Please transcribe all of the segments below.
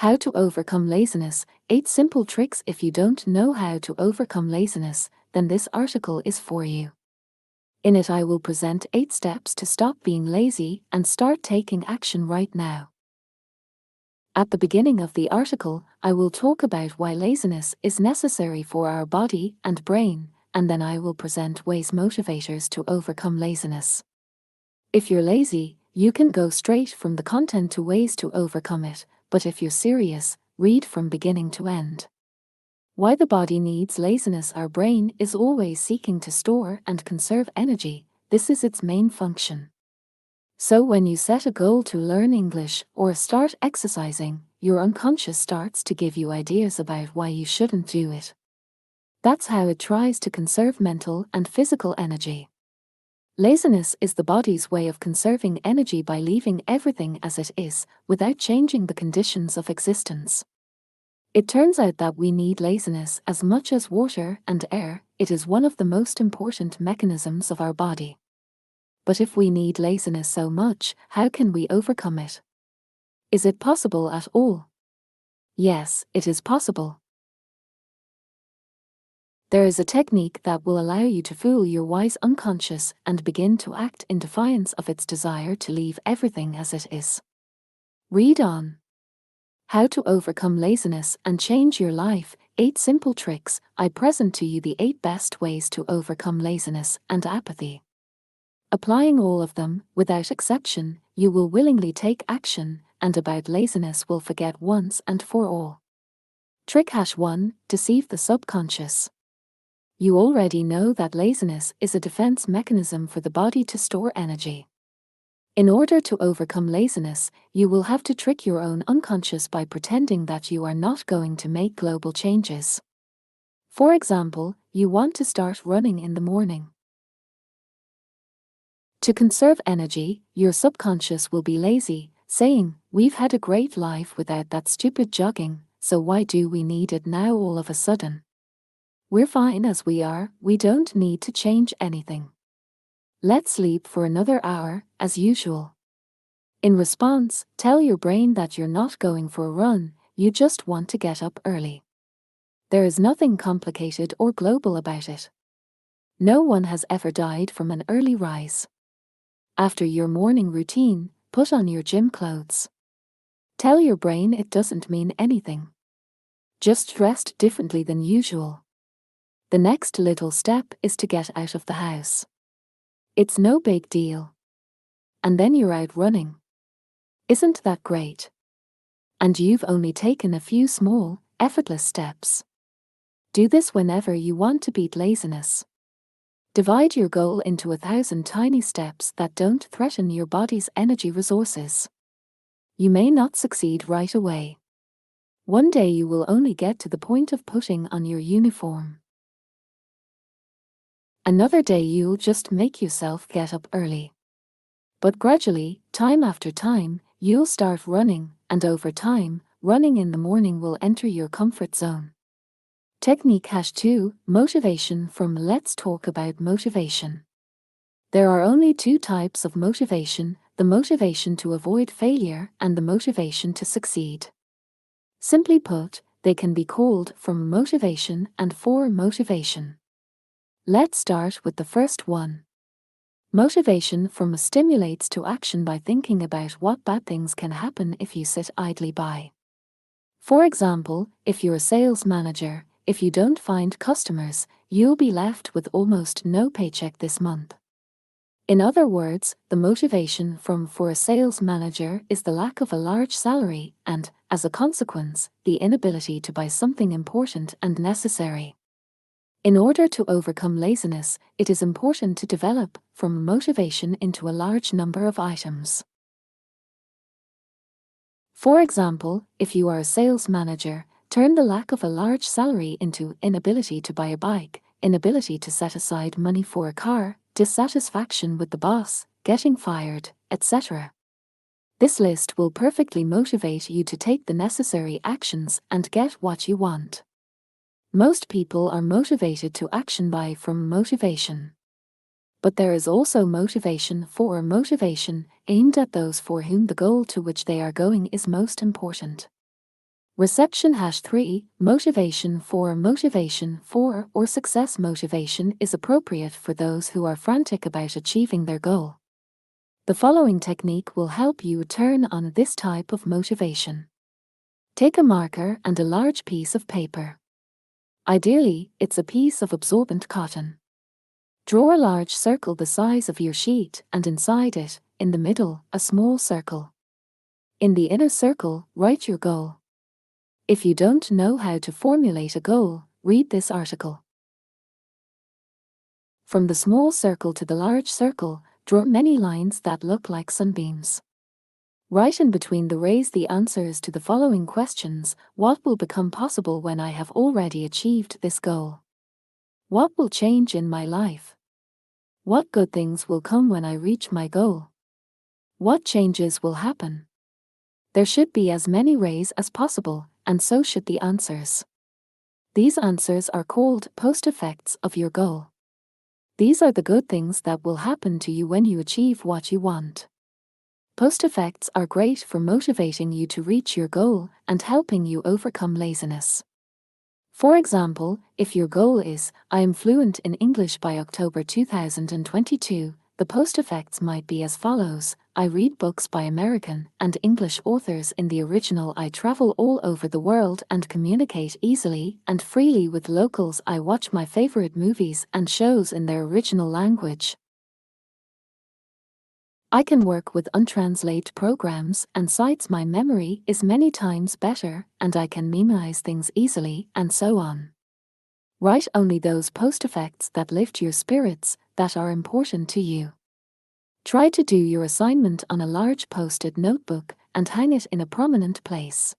How to overcome laziness, 8 simple tricks. If you don't know how to overcome laziness, then this article is for you. In it I will present 8 steps to stop being lazy and start taking action right now. At the beginning of the article, I will talk about why laziness is necessary for our body and brain, and then I will present ways motivators to overcome laziness. If you're lazy, you can go straight from the content to ways to overcome it, but if you're serious, read from beginning to end. Why the body needs laziness. Our brain is always seeking to store and conserve energy. This is its main function. So when you set a goal to learn English or start exercising, your unconscious starts to give you ideas about why you shouldn't do it. That's how it tries to conserve mental and physical energy. Laziness is the body's way of conserving energy by leaving everything as it is, without changing the conditions of existence. It turns out that we need laziness as much as water and air. It is one of the most important mechanisms of our body. But if we need laziness so much, how can we overcome it? Is it possible at all? Yes, it is possible. There is a technique that will allow you to fool your wise unconscious and begin to act in defiance of its desire to leave everything as it is. Read on. How to overcome laziness and change your life, 8 simple tricks. I present to you the 8 best ways to overcome laziness and apathy. Applying all of them, without exception, you will willingly take action, and about laziness will forget once and for all. Trick #1, deceive the subconscious. You already know that laziness is a defense mechanism for the body to store energy. In order to overcome laziness, you will have to trick your own unconscious by pretending that you are not going to make global changes. For example, you want to start running in the morning. To conserve energy, your subconscious will be lazy, saying, "We've had a great life without that stupid jogging, so why do we need it now all of a sudden? We're fine as we are, we don't need to change anything. Let's sleep for another hour, as usual." In response, tell your brain that you're not going for a run, you just want to get up early. There is nothing complicated or global about it. No one has ever died from an early rise. After your morning routine, put on your gym clothes. Tell your brain it doesn't mean anything. Just dressed differently than usual. The next little step is to get out of the house. It's no big deal. And then you're out running. Isn't that great? And you've only taken a few small, effortless steps. Do this whenever you want to beat laziness. Divide your goal into 1,000 tiny steps that don't threaten your body's energy resources. You may not succeed right away. One day you will only get to the point of putting on your uniform. Another day you'll just make yourself get up early. But gradually, time after time, you'll start running, and over time, running in the morning will enter your comfort zone. Technique #2, motivation from Let's talk about motivation. There are only 2 types of motivation, the motivation to avoid failure and the motivation to succeed. Simply put, they can be called from motivation and for motivation. Let's start with the first one. Motivation from stimulates to action by thinking about what bad things can happen if you sit idly by. For example, if you're a sales manager, if you don't find customers, you'll be left with almost no paycheck this month. In other words, the motivation for a sales manager is the lack of a large salary and, as a consequence, the inability to buy something important and necessary. In order to overcome laziness, it is important to develop from motivation into a large number of items. For example, if you are a sales manager, turn the lack of a large salary into inability to buy a bike, inability to set aside money for a car, dissatisfaction with the boss, getting fired, etc. This list will perfectly motivate you to take the necessary actions and get what you want. Most people are motivated to action by from motivation. But there is also motivation for motivation, aimed at those for whom the goal to which they are going is most important. Reception #3, motivation for or success motivation is appropriate for those who are frantic about achieving their goal. The following technique will help you turn on this type of motivation. Take a marker and a large piece of paper. Ideally, it's a piece of absorbent cotton. Draw a large circle the size of your sheet and inside it, in the middle, a small circle. In the inner circle, write your goal. If you don't know how to formulate a goal, read this article. From the small circle to the large circle, draw many lines that look like sunbeams. Write in between the rays the answers to the following questions. What will become possible when I have already achieved this goal? What will change in my life? What good things will come when I reach my goal? What changes will happen? There should be as many rays as possible, and so should the answers. These answers are called post-effects of your goal. These are the good things that will happen to you when you achieve what you want. Post-effects are great for motivating you to reach your goal and helping you overcome laziness. For example, if your goal is, I am fluent in English by October 2022, the post-effects might be as follows: I read books by American and English authors in the original. I travel all over the world and communicate easily and freely with locals. I watch my favorite movies and shows in their original language. I can work with untranslated programs and sites. My memory is many times better and I can memorize things easily, and so on. Write only those post-effects that lift your spirits, that are important to you. Try to do your assignment on a large post-it notebook and hang it in a prominent place.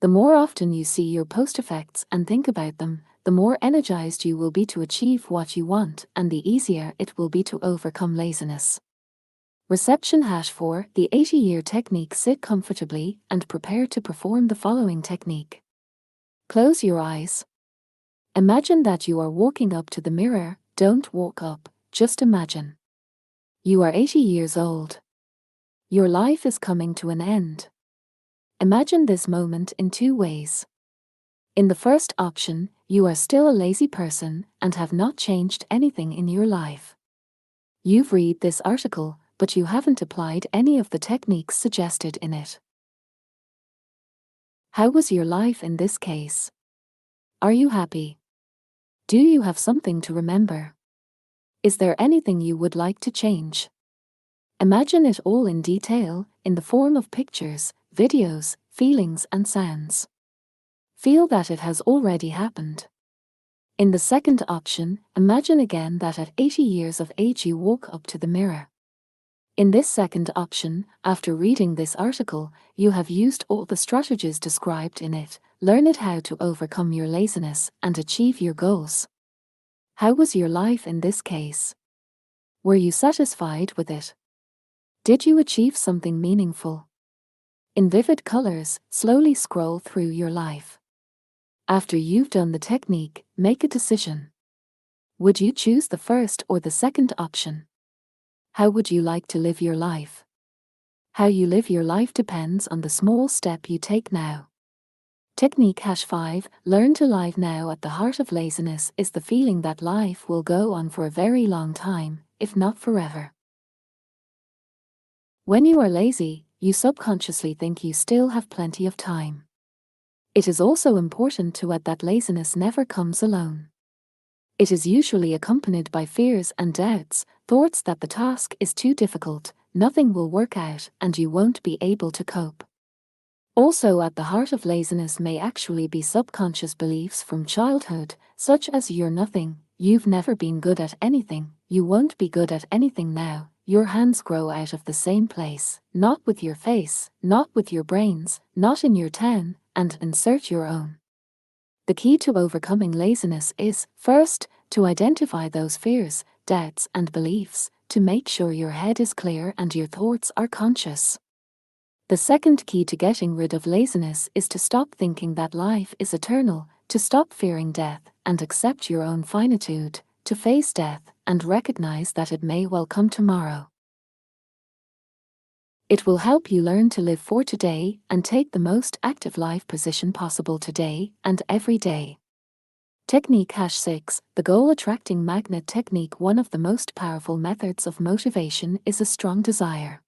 The more often you see your post-effects and think about them, the more energized you will be to achieve what you want, and the easier it will be to overcome laziness. Reception #4, the 80-year technique. Sit comfortably and prepare to perform the following technique. Close your eyes. Imagine that you are walking up to the mirror. Don't walk up, just imagine. You are 80 years old. Your life is coming to an end. Imagine this moment in two ways. In the first option, you are still a lazy person and have not changed anything in your life. You've read this article, but you haven't applied any of the techniques suggested in it. How was your life in this case? Are you happy? Do you have something to remember? Is there anything you would like to change? Imagine it all in detail, in the form of pictures, videos, feelings and sounds. Feel that it has already happened. In the second option, imagine again that at 80 years of age you walk up to the mirror. In this second option, after reading this article, you have used all the strategies described in it. Learn it how to overcome your laziness and achieve your goals. How was your life in this case? Were you satisfied with it? Did you achieve something meaningful? In vivid colors, slowly scroll through your life. After you've done the technique, make a decision. Would you choose the first or the second option? How would you like to live your life? How you live your life depends on the small step you take now. Technique #5, learn to live now. At the heart of laziness is the feeling that life will go on for a very long time, if not forever. When you are lazy, you subconsciously think you still have plenty of time. It is also important to add that laziness never comes alone. It is usually accompanied by fears and doubts, thoughts that the task is too difficult, nothing will work out, and you won't be able to cope. Also at the heart of laziness may actually be subconscious beliefs from childhood, such as you're nothing, you've never been good at anything, you won't be good at anything now, your hands grow out of the same place, not with your face, not with your brains, not in your town, and insert your own. The key to overcoming laziness is, first, to identify those fears, doubts, and beliefs, to make sure your head is clear and your thoughts are conscious. The second key to getting rid of laziness is to stop thinking that life is eternal, to stop fearing death and accept your own finitude, to face death and recognize that it may well come tomorrow. It will help you learn to live for today and take the most active life position possible today and every day. Technique #6, the goal attracting magnet technique. One of the most powerful methods of motivation is a strong desire.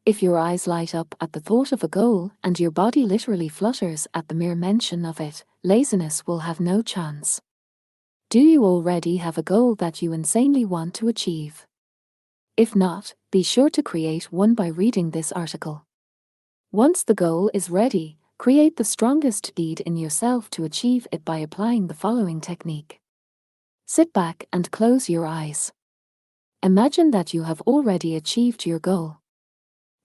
If your eyes light up at the thought of a goal and your body literally flutters at the mere mention of it, laziness will have no chance. Do you already have a goal that you insanely want to achieve? If not, be sure to create one by reading this article. Once the goal is ready, create the strongest need in yourself to achieve it by applying the following technique. Sit back and close your eyes. Imagine that you have already achieved your goal.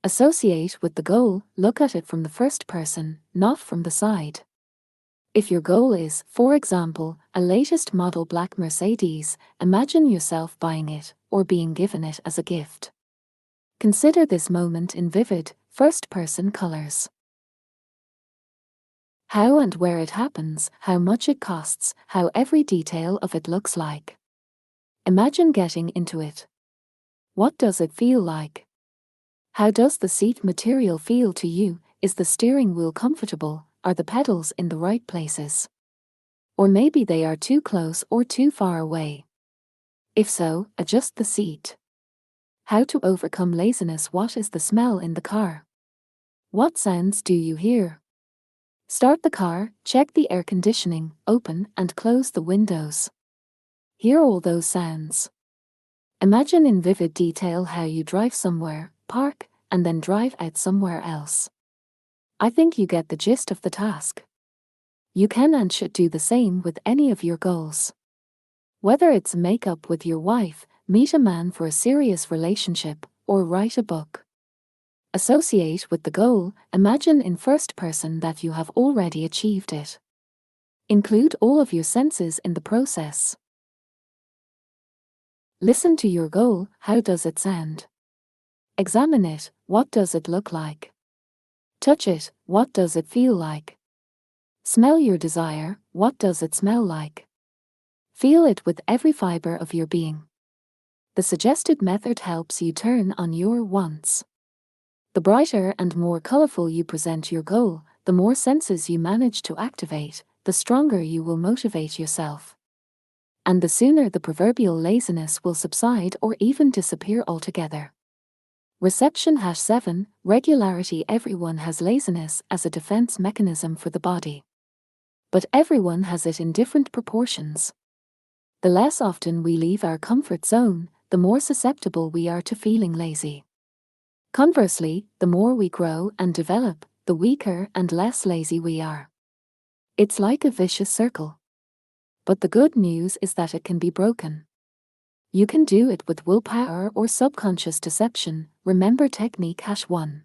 Associate with the goal, look at it from the first person, not from the side. If your goal is, for example, a latest model black Mercedes, imagine yourself buying it or being given it as a gift. Consider this moment in vivid, first-person colors. How and where it happens, how much it costs, how every detail of it looks like. Imagine getting into it. What does it feel like? How does the seat material feel to you? Is the steering wheel comfortable? Are the pedals in the right places? Or maybe they are too close or too far away. If so, adjust the seat. How to overcome laziness? What is the smell in the car? What sounds do you hear? Start the car, check the air conditioning, open and close the windows. Hear all those sounds. Imagine in vivid detail how you drive somewhere, park, and then drive out somewhere else. I think you get the gist of the task. You can and should do the same with any of your goals. Whether it's make up with your wife, meet a man for a serious relationship, or write a book. Associate with the goal, imagine in first person that you have already achieved it. Include all of your senses in the process. Listen to your goal, how does it sound? Examine it, what does it look like? Touch it, what does it feel like? Smell your desire, what does it smell like? Feel it with every fiber of your being. The suggested method helps you turn on your wants. The brighter and more colorful you present your goal, the more senses you manage to activate, the stronger you will motivate yourself. And the sooner the proverbial laziness will subside or even disappear altogether. Reception #7, regularity. Everyone has laziness as a defense mechanism for the body. But everyone has it in different proportions. The less often we leave our comfort zone, the more susceptible we are to feeling lazy. Conversely, the more we grow and develop, the weaker and less lazy we are. It's like a vicious circle. But the good news is that it can be broken. You can do it with willpower or subconscious deception. Remember technique #1.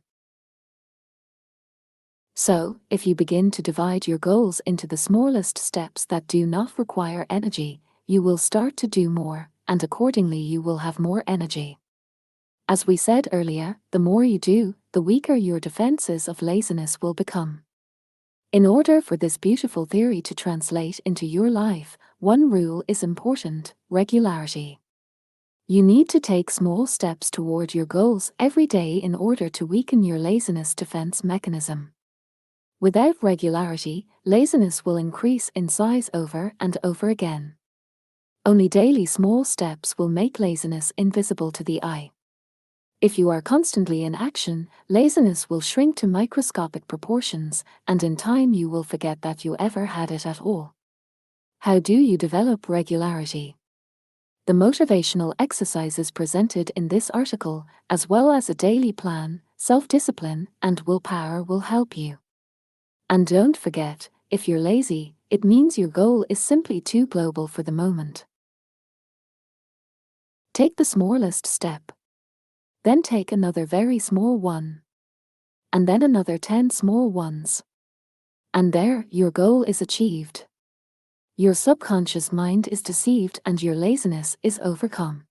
So, if you begin to divide your goals into the smallest steps that do not require energy, you will start to do more, and accordingly you will have more energy. As we said earlier, the more you do, the weaker your defenses of laziness will become. In order for this beautiful theory to translate into your life, one rule is important: regularity. You need to take small steps toward your goals every day in order to weaken your laziness defense mechanism. Without regularity, laziness will increase in size over and over again. Only daily small steps will make laziness invisible to the eye. If you are constantly in action, laziness will shrink to microscopic proportions, and in time you will forget that you ever had it at all. How do you develop regularity? The motivational exercises presented in this article, as well as a daily plan, self-discipline, and willpower will help you. And don't forget, if you're lazy, it means your goal is simply too global for the moment. Take the smallest step. Then take another very small one. And then another 10 small ones. And there, your goal is achieved. Your subconscious mind is deceived and your laziness is overcome.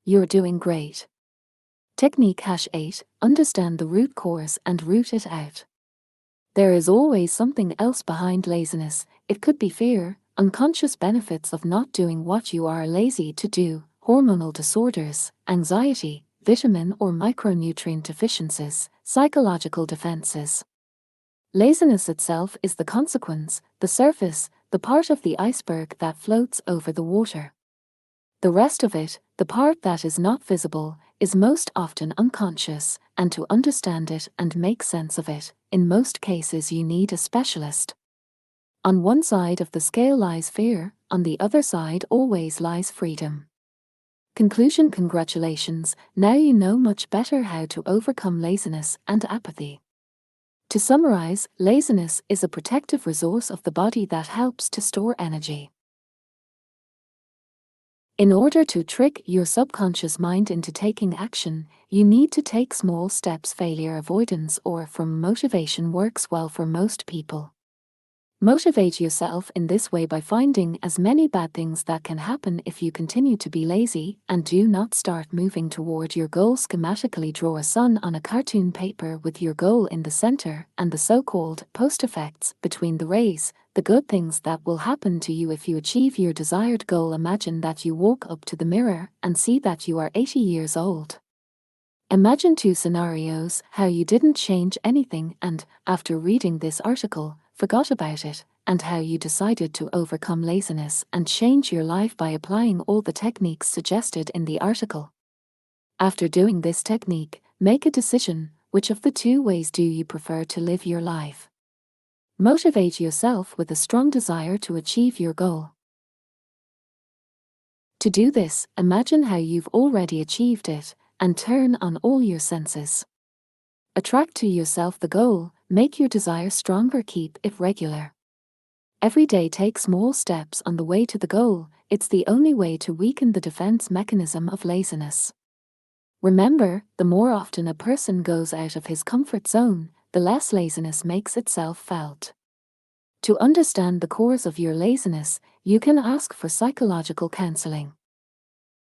You're doing great. Technique #8, understand the root cause and root it out. There is always something else behind laziness. It could be fear, unconscious benefits of not doing what you are lazy to do, hormonal disorders, anxiety, vitamin or micronutrient deficiencies, psychological defenses. Laziness itself is the consequence, the surface, the part of the iceberg that floats over the water. The rest of it, the part that is not visible, is most often unconscious, and to understand it and make sense of it, in most cases you need a specialist. On one side of the scale lies fear, on the other side always lies freedom. Conclusion: congratulations, now you know much better how to overcome laziness and apathy. To summarize, laziness is a protective resource of the body that helps to store energy. In order to trick your subconscious mind into taking action, you need to take small steps. Failure avoidance or from motivation works well for most people. Motivate yourself in this way by finding as many bad things that can happen if you continue to be lazy, and do not start moving toward your goal. Schematically draw a sun on a cartoon paper with your goal in the center and the so-called post effects between the rays, the good things that will happen to you if you achieve your desired goal. Imagine that you walk up to the mirror and see that you are 80 years old. Imagine two scenarios: how you didn't change anything and, after reading this article, forgot about it, and how you decided to overcome laziness and change your life by applying all the techniques suggested in the article. After doing this technique, make a decision: which of the two ways do you prefer to live your life? Motivate yourself with a strong desire to achieve your goal. To do this, imagine how you've already achieved it, and turn on all your senses. Attract to yourself the goal, make your desire stronger, keep it regular. Every day take small steps on the way to the goal. It's the only way to weaken the defense mechanism of laziness. Remember, the more often a person goes out of his comfort zone, the less laziness makes itself felt. To understand the cause of your laziness, you can ask for psychological counseling.